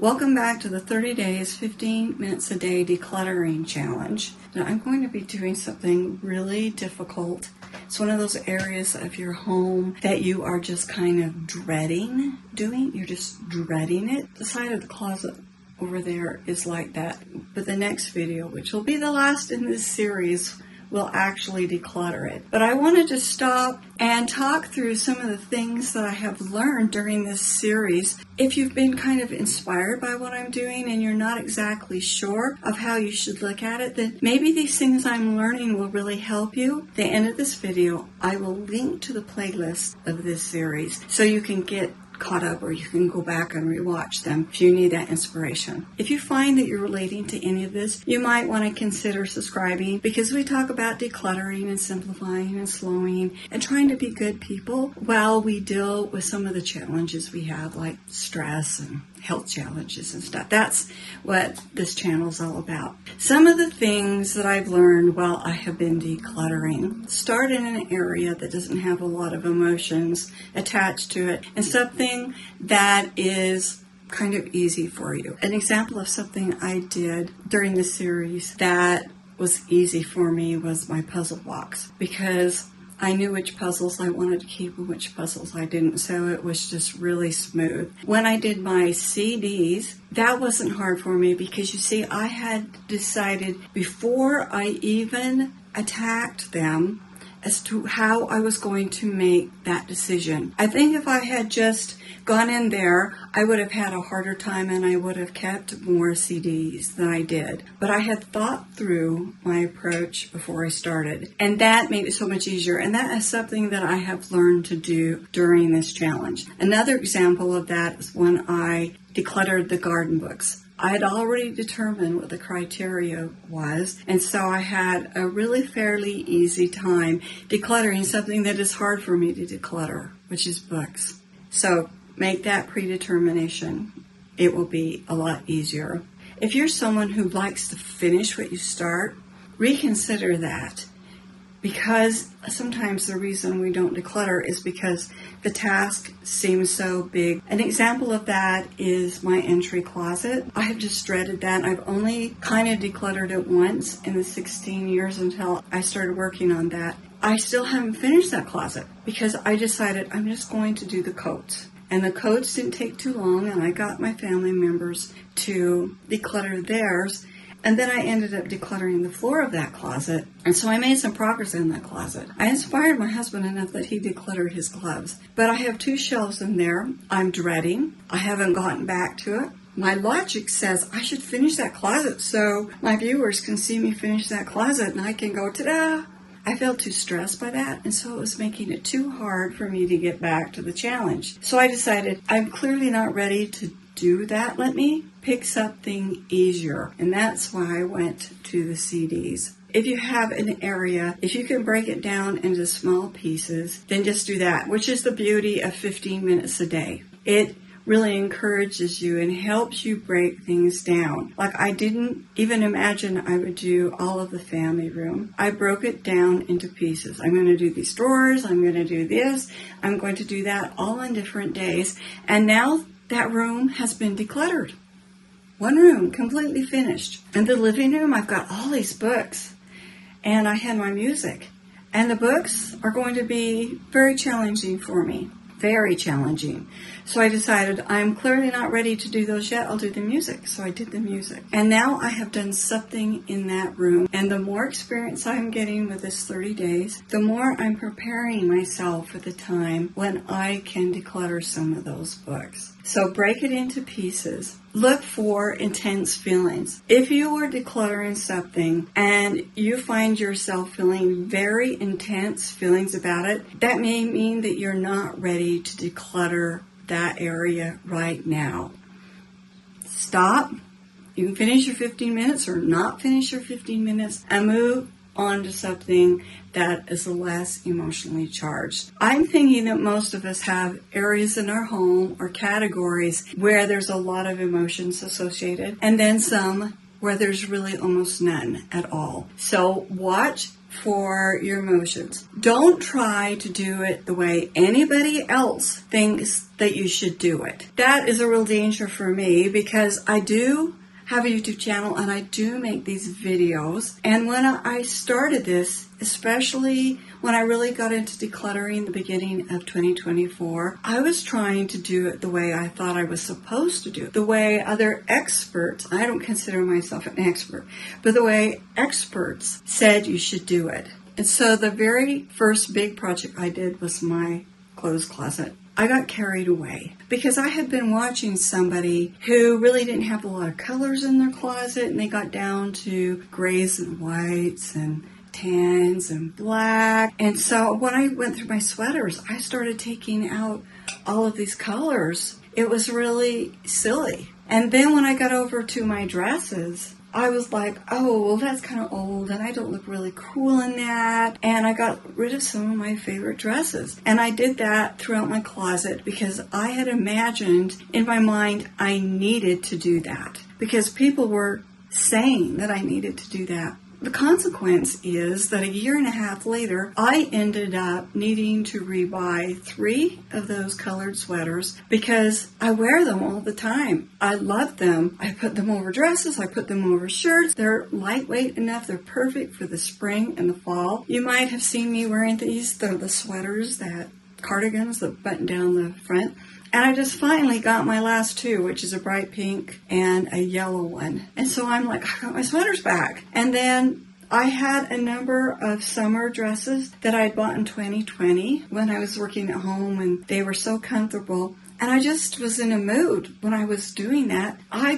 Welcome back to the 30 days, 15 minutes a day decluttering challenge. Now I'm going to be doing something really difficult. It's one of those areas of your home that you are just kind of dreading doing. You're just dreading it. The side of the closet over there is like that. But the next video, which will be the last in this series, will actually declutter it. But I wanted to stop and talk through some of the things that I have learned during this series. If you've been kind of inspired by what I'm doing and you're not exactly sure of how you should look at it, then maybe these things I'm learning will really help you. At the end of this video, I will link to the playlist of this series so you can get caught up, or you can go back and rewatch them if you need that inspiration. If you find that you're relating to any of this, you might want to consider subscribing, because we talk about decluttering and simplifying and slowing and trying to be good people while we deal with some of the challenges we have, like stress and health challenges and stuff. That's what this channel is all about. Some of the things that I've learned while I have been decluttering: start in an area that doesn't have a lot of emotions attached to it, and something that is kind of easy for you. An example of something I did during this series that was easy for me was my puzzle box, because I knew which puzzles I wanted to keep and which puzzles I didn't, so it was just really smooth. When I did my CDs, that wasn't hard for me, because you see, I had decided before I even attacked them as to how I was going to make that decision. I think if I had just gone in there, I would have had a harder time and I would have kept more CDs than I did. But I had thought through my approach before I started, and that made it so much easier. And that is something that I have learned to do during this challenge. Another example of that is when I decluttered the garden books. I had already determined what the criteria was, and so I had a really fairly easy time decluttering something that is hard for me to declutter, which is books. So make that predetermination. It will be a lot easier. If you're someone who likes to finish what you start, reconsider that, because sometimes the reason we don't declutter is because the task seems so big. An example of that is my entry closet. I have just dreaded that. I've only kind of decluttered it once in the 16 years until I started working on that. I still haven't finished that closet because I decided I'm just going to do the coats. And the coats didn't take too long, and I got my family members to declutter theirs. And then I ended up decluttering the floor of that closet. And so I made some progress in that closet. I inspired my husband enough that he decluttered his gloves. But I have 2 shelves in there I'm dreading. I haven't gotten back to it. My logic says I should finish that closet so my viewers can see me finish that closet and I can go, ta-da! I felt too stressed by that, and so it was making it too hard for me to get back to the challenge. So I decided I'm clearly not ready to do that. Let me pick something easier. And that's why I went to the CDs. If you have an area, if you can break it down into small pieces, then just do that, which is the beauty of 15 minutes a day. It really encourages you and helps you break things down. Like, I didn't even imagine I would do all of the family room. I broke it down into pieces. I'm going to do these drawers. I'm going to do this. I'm going to do that, all on different days. And now that room has been decluttered. One room completely finished. In the living room, I've got all these books, and I had my music. And the books are going to be very challenging for me. Very challenging. So I decided I'm clearly not ready to do those yet. I'll do the music. So I did the music. And now I have done something in that room. And the more experience I'm getting with this 30 days, the more I'm preparing myself for the time when I can declutter some of those books. So break it into pieces. Look for intense feelings. If you are decluttering something and you find yourself feeling very intense feelings about it, that may mean that you're not ready to declutter that area right now. Stop. You can finish your 15 minutes or not finish your 15 minutes and move on to something that is less emotionally charged. I'm thinking that most of us have areas in our home or categories where there's a lot of emotions associated, and then some where there's really almost none at all. So watch for your emotions. Don't try to do it the way anybody else thinks that you should do it. That is a real danger for me, because I do have a YouTube channel and I do make these videos. And when I started this, especially when I really got into decluttering the beginning of 2024, I was trying to do it the way I thought I was supposed to do it, the way other experts, I don't consider myself an expert, but the way experts said you should do it. And so the very first big project I did was my clothes closet. I got carried away because I had been watching somebody who really didn't have a lot of colors in their closet, and they got down to grays and whites and tans and black. And so when I went through my sweaters, I started taking out all of these colors. It was really silly. And then when I got over to my dresses, I was like, oh, well, that's kind of old and I don't look really cool in that. And I got rid of some of my favorite dresses. And I did that throughout my closet because I had imagined in my mind I needed to do that because people were saying that I needed to do that. The consequence is that a year and a half later, I ended up needing to rebuy 3 of those colored sweaters because I wear them all the time. I love them. I put them over dresses. I put them over shirts. They're lightweight enough. They're perfect for the spring and the fall. You might have seen me wearing these. They're the sweaters, cardigans that button down the front. And I just finally got my last 2, which is a bright pink and a yellow one. And so I'm like, I got my sweaters back. And then I had a number of summer dresses that I had bought in 2020 when I was working at home, and they were so comfortable. And I just was in a mood when I was doing that. I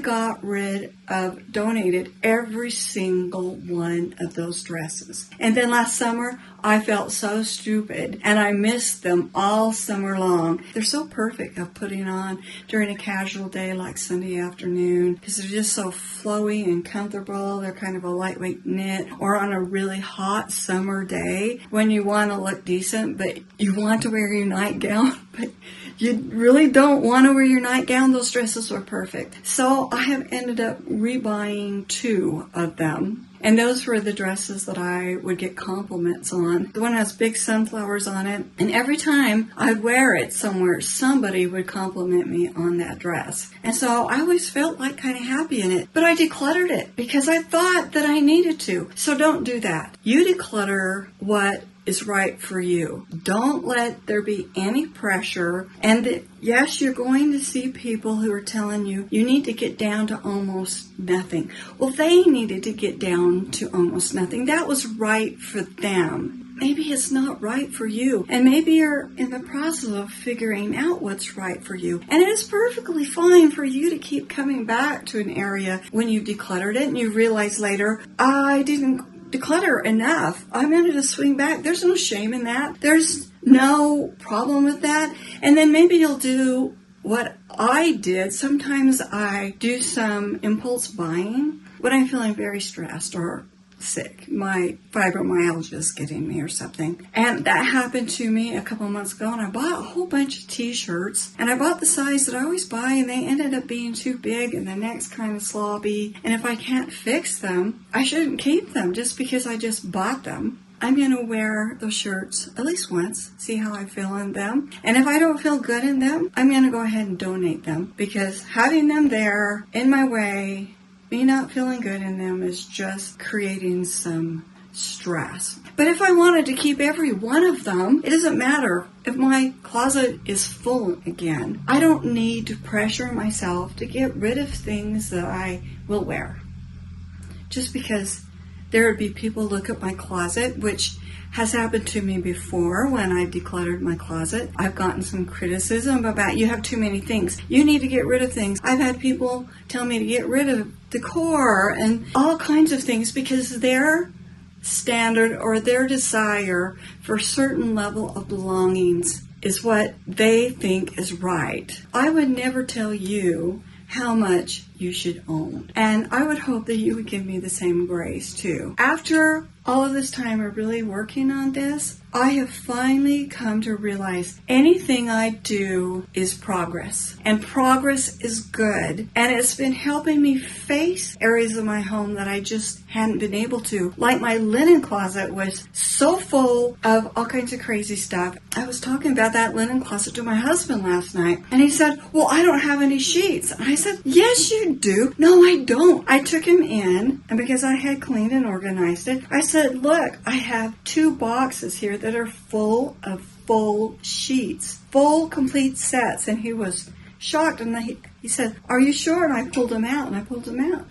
donated every single one of those dresses. And then last summer, I felt so stupid and I missed them all summer long. They're so perfect of putting on during a casual day like Sunday afternoon because they're just so flowy and comfortable. They're kind of a lightweight knit, or on a really hot summer day when you want to look decent, but you want to wear your nightgown, but you really don't want to wear your nightgown. Those dresses are perfect. So I have ended up rebuying 2 of them. And those were the dresses that I would get compliments on. The one has big sunflowers on it. And every time I'd wear it somewhere, somebody would compliment me on that dress. And so I always felt like kind of happy in it. But I decluttered it because I thought that I needed to. So don't do that. You declutter what is right for you. Don't let there be any pressure. And yes, you're going to see people who are telling you need to get down to almost nothing. Well, they needed to get down to almost nothing. That was right for them. Maybe it's not right for you. And maybe you're in the process of figuring out what's right for you. And it is perfectly fine for you to keep coming back to an area when you decluttered it and you realize later, I didn't declutter enough. I'm going to swing back. There's no shame in that. There's no problem with that. And then maybe you'll do what I did. Sometimes I do some impulse buying when I'm feeling very stressed or sick. My fibromyalgia is getting me or something. And that happened to me a couple months ago, and I bought a whole bunch of t-shirts, and I bought the size that I always buy, and they ended up being too big and the neck's kind of sloppy. And if I can't fix them, I shouldn't keep them just because I just bought them. I'm going to wear those shirts at least once, see how I feel in them. And if I don't feel good in them, I'm going to go ahead and donate them, because having them there in my way, me not feeling good in them, is just creating some stress. But if I wanted to keep every one of them, it doesn't matter if my closet is full again. I don't need to pressure myself to get rid of things that I will wear. Just because there would be people look at my closet, which has happened to me before when I decluttered my closet. I've gotten some criticism about, you have too many things. You need to get rid of things. I've had people tell me to get rid of decor and all kinds of things because their standard or their desire for a certain level of belongings is what they think is right. I would never tell you how much you should own. And I would hope that you would give me the same grace too. After all of this time of really working on this, I have finally come to realize anything I do is progress, and progress is good. And it's been helping me face areas of my home that I just hadn't been able to. Like my linen closet was so full of all kinds of crazy stuff. I was talking about that linen closet to my husband last night, and he said, well, I don't have any sheets. And I said, yes, you do. No, I don't. I took him in, and because I had cleaned and organized it, I said, look, I have 2 boxes here that are full of full sheets, full complete sets. And he was shocked, and he said, are you sure? And I pulled them out,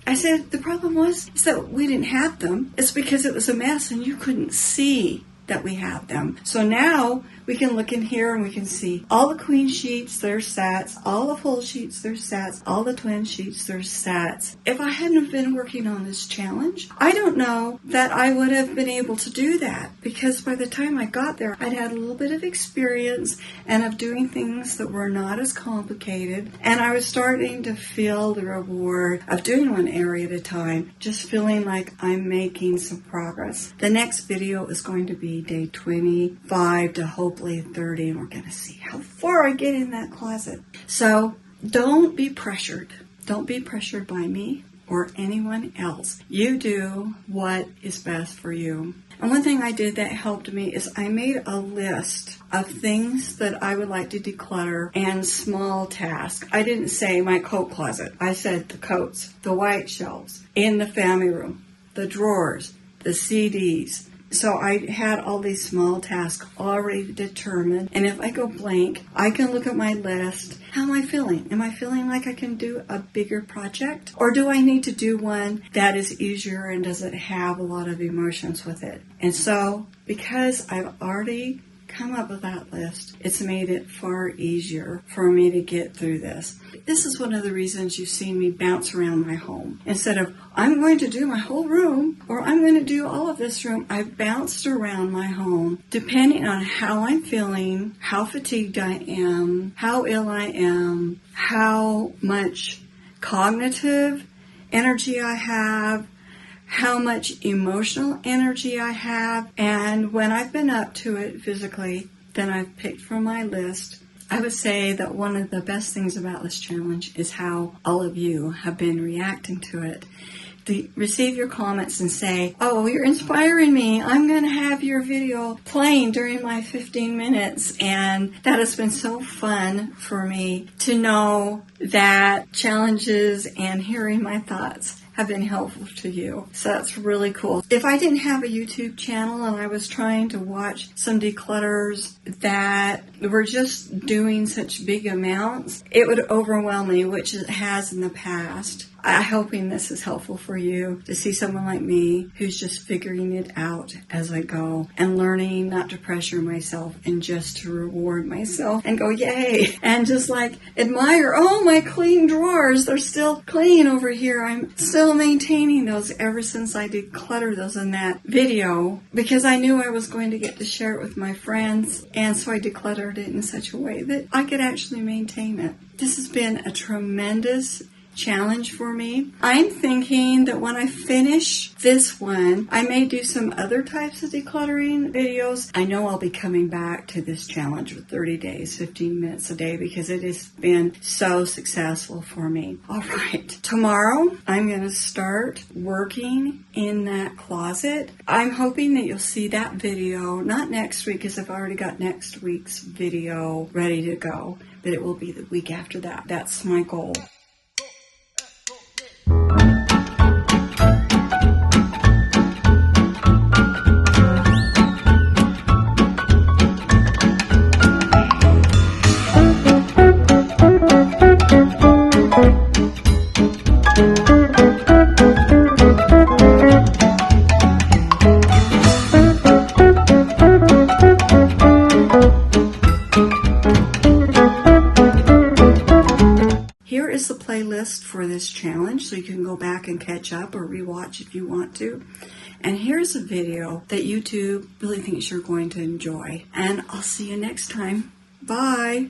I said, the problem is that we didn't have them. It's because it was a mess and you couldn't see that we have them. So now we can look in here and we can see all the queen sheets, they're sets, all the full sheets, they're sets, all the twin sheets, they're sets. If I hadn't been working on this challenge, I don't know that I would have been able to do that, because by the time I got there, I'd had a little bit of experience and of doing things that were not as complicated, and I was starting to feel the reward of doing one area at a time, just feeling like I'm making some progress. The next video is going to be day 25 to hopefully 30, and we're going to see how far I get in that closet. So don't be pressured. Don't be pressured by me or anyone else. You do what is best for you. And one thing I did that helped me is I made a list of things that I would like to declutter and small tasks. I didn't say my coat closet. I said the coats, the white shelves, in the family room, the drawers, the CDs. So I had all these small tasks already determined. And if I go blank, I can look at my list. How am I feeling? Am I feeling like I can do a bigger project? Or do I need to do one that is easier and doesn't have a lot of emotions with it? And so, because I've already come up with that list, it's made it far easier for me to get through this. This is one of the reasons you've seen me bounce around my home. Instead of, I'm going to do my whole room, or I'm going to do all of this room, I've bounced around my home depending on how I'm feeling, how fatigued I am, how ill I am, how much cognitive energy I have, how much emotional energy I have, and when I've been up to it physically, then I've picked from my list. I would say that one of the best things about this challenge is how all of you have been reacting to it. To receive your comments and say, oh, you're inspiring me. I'm going to have your video playing during my 15 minutes. And that has been so fun for me to know that challenges and hearing my thoughts have been helpful to you. So that's really cool. If I didn't have a YouTube channel and I was trying to watch some declutterers that were just doing such big amounts, it would overwhelm me, which it has in the past. I'm hoping this is helpful for you to see someone like me who's just figuring it out as I go and learning not to pressure myself and just to reward myself and go, yay, and just like admire, oh, my clean drawers, they're still clean over here. I'm still maintaining those ever since I decluttered those in that video, because I knew I was going to get to share it with my friends, and so I decluttered it in such a way that I could actually maintain it. This has been a tremendous challenge for me. I'm thinking that when I finish this one, I may do some other types of decluttering videos. I know I'll be coming back to this challenge with 30 days, 15 minutes a day, because it has been so successful for me. All right, tomorrow I'm going to start working in that closet. I'm hoping that you'll see that video, not next week, because I've already got next week's video ready to go, but it will be the week after that. That's my goal. Here is the playlist for this challenge, so you can go back and catch up or rewatch if you want to. And here's a video that YouTube really thinks you're going to enjoy. And I'll see you next time. Bye.